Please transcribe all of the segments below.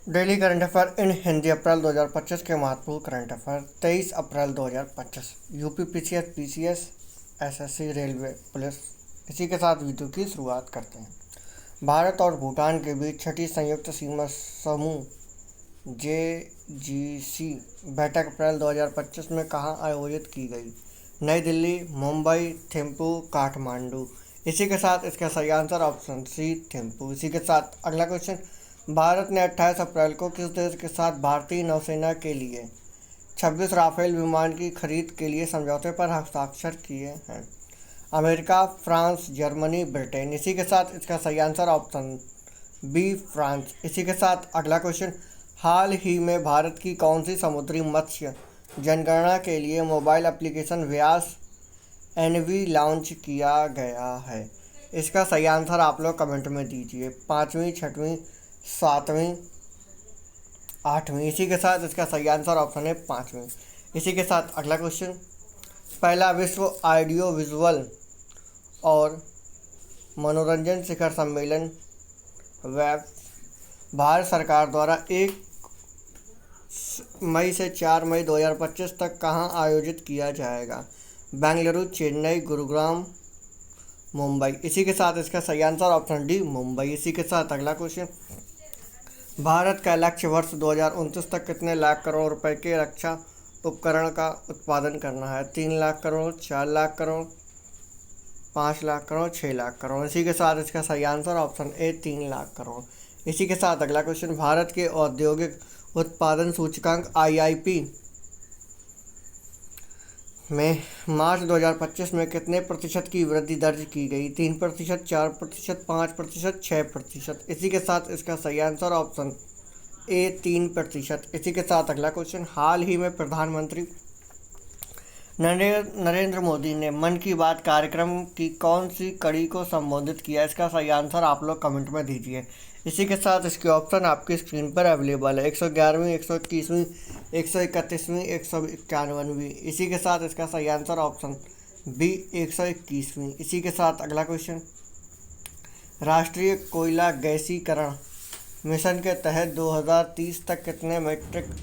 Daily current affair इन हिंदी अप्रैल 2025 के महत्वपूर्ण current affair 23 अप्रैल 2025। UP PCS PCS SSC railway police. इसी के साथ वीडियो की शुरुआत करते हैं। भारत और भूटान के बीच छठी संयुक्त सीमा समूह जेजीसी बैठक अप्रैल 2025 में कहाँ आयोजित की गई? नई दिल्ली, मुंबई, थिम्पू, काठमांडू। इसी के साथ इसका सही आंसर ऑप्शन सी थिम्पू। इसी के साथ अगला क्वेश्चन, भारत ने 28 अप्रैल को किस देश के साथ भारतीय नौसेना के लिए 26 राफेल विमान की खरीद के लिए समझौते पर हस्ताक्षर किए हैं? America, France, Germany, Britain. इसी के साथ इसका सही आंसर ऑप्शन बी फ्रांस। इसी के साथ अगला क्वेश्चन, हाल ही में भारत की कौन सी समुद्री मत्स्य जनगणना के लिए मोबाइल एप्लीकेशन व्यास एनवी लॉन्च किया गया है? इसका सही आंसर आप लोग कमेंट में दीजिए। 5वीं, 6वीं, 7वीं, 8वीं। इसी के साथ इसका सही आंसर ऑप्शन है 5वीं। इसी के साथ अगला क्वेश्चन, पहला विश्व ऑडियो विजुअल और मनोरंजन शिखर सम्मेलन वेब भारत सरकार द्वारा 1 मई से 4 मई 2025 तक कहाँ आयोजित किया जाएगा? बेंगलुरु, चेन्नई, गुरुग्राम, मुंबई। इसी के साथ इसका सही आंसर ऑप्शन डी मुंबई। इसी के साथ अगला क्वेश्चन, भारत का लक्ष्य वर्ष 2029 तक कितने लाख करोड़ रुपए के रक्षा उपकरण का उत्पादन करना है? 3 लाख करोड़, 4 लाख करोड़, 5 लाख करोड़, 6 लाख करोड़। इसी के साथ इसका सही आंसर ऑप्शन ए 3 लाख करोड़। इसी के साथ अगला क्वेश्चन, भारत के औद्योगिक उत्पादन सूचकांक आईआईपी में मार्च 2025 में कितने प्रतिशत की वृद्धि दर्ज की गई? 3%, 4%, 5%, 6%। इसी के साथ इसका सही आंसर ऑप्शन ए 3%। इसी के साथ अगला क्वेश्चन, हाल ही में प्रधानमंत्री नरेंद्र मोदी ने मन की बात कार्यक्रम की कौन सी कड़ी को संबोधित किया? इसका सही आंसर आप लोग कमेंट में दीजिए। इसी के साथ इसके ऑप्शन आपकी स्क्रीन पर अवेलेबल है। 111वीं, 121वीं, 131वीं, 191वीं। इसी के साथ इसका सही आंसर ऑप्शन बी 121वीं। इसी के साथ अगला क्वेश्चन, राष्ट्रीय कोयला गैसीकरण मिशन के तहत 2030 तक कितने मीट्रिक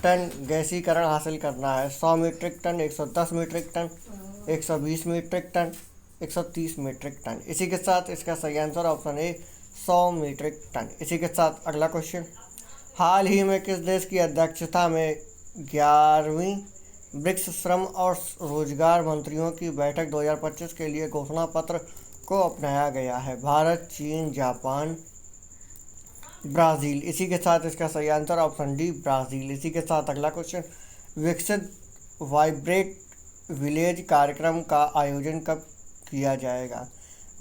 टन गैसीकरण हासिल करना है? 100 metric ton, 110 metric ton, 120 metric ton, 130 metric ton. इसी के साथ इसका सही answer option A 100 metric ton. इसी के साथ अगला क्वेश्चन, हाल ही में किस देश की अध्यक्षता में 11वीं ब्रिक्स श्रम और रोजगार मंत्रियों की बैठक 2025 के लिए घोषणा पत्र को अपनाया गया है? भारत, चीन, जापान, ब्राज़ील। इसी के साथ इसका सही आंसर ऑप्शन डी ब्राज़ील। इसी के साथ अगला क्वेश्चन, विकसित वाइब्रेट विलेज कार्यक्रम का आयोजन कब किया जाएगा?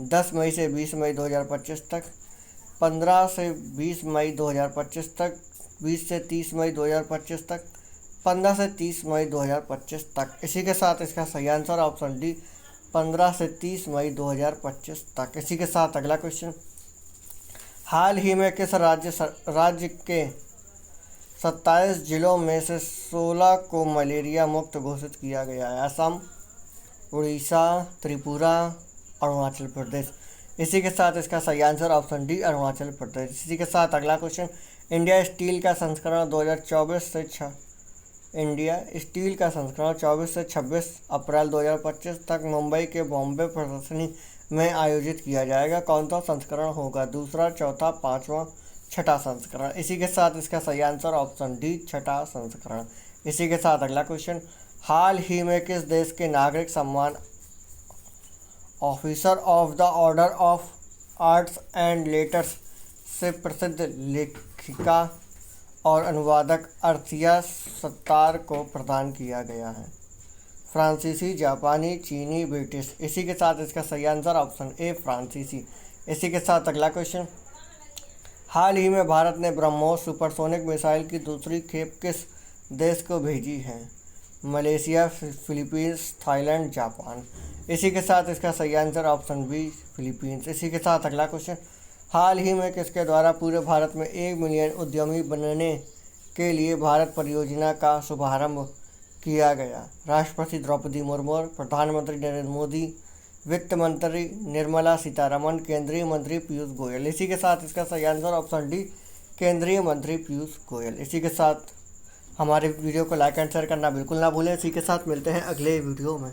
10 मई से 20 मई 2025 तक, 15 से 20 मई 2025 तक, 20 से 30 मई 2025 तक, 15 से 30 मई 2025 तक। इसी के साथ इसका सही आंसर ऑप्शन डी 15 से 30 मई 2025 तक। इसी के साथ अगला क्वेश्चन, हाल ही में किस राज्य के 27 जिलों में से 16 को मलेरिया मुक्त घोषित किया गया है? असम, उड़ीसा, त्रिपुरा, अरुणाचल प्रदेश। इसी के साथ इसका सही answer option D Arunachal Pradesh. इसी के साथ अगला क्वेश्चन, इंडिया स्टील का संस्करण 24 से 26 अप्रैल 2025 तक मुंबई के बॉम्बे प्रदर्शनी में आयोजित किया जाएगा। कौन सा संस्करण होगा? दूसरा, चौथा, 5वां, 6ठा संस्करण। इसी के साथ इसका सही आंसर ऑप्शन डी 6ठा संस्करण। इसी के साथ अगला क्वेश्चन, हाल ही में किस देश के नागरिक सम्मान officer of the order of arts and letters से प्रसिद्ध लेखिका और अनुवादक अर्थिया सत्तार को प्रदान किया गया है? फ्रांसीसी, जापानी, चीनी, ब्रिटिश। इसी के साथ इसका सही आंसर ऑप्शन ए फ्रांसीसी। इसी के साथ अगला क्वेश्चन, हाल ही में भारत ने ब्रह्मोस सुपरसोनिक मिसाइल की दूसरी खेप किस देश को भेजी है? Malaysia, Philippines, Thailand, Japan. इसी के साथ इसका सही आंसर ऑप्शन बी फिलीपींस। इसी के साथ अगला क्वेश्चन, हाल ही में किसके द्वारा पूरे भारत में 1 मिलियन उद्यमी बनने के लिए भारत परियोजना का शुभारंभ किया गया? राष्ट्रपति द्रौपदी मुर्मू, प्रधानमंत्री नरेंद्र मोदी, वित्त मंत्री निर्मला सीतारमण, केंद्रीय मंत्री पीयूष गोयल। इसी के साथ इसका सही आंसर ऑप्शन डी केंद्रीय मंत्री पीयूष गोयल। इसी के साथ हमारे वीडियो को लाइक एंड शेयर करना बिल्कुल ना भूलें। इसी के साथ मिलते हैं अगले वीडियो में।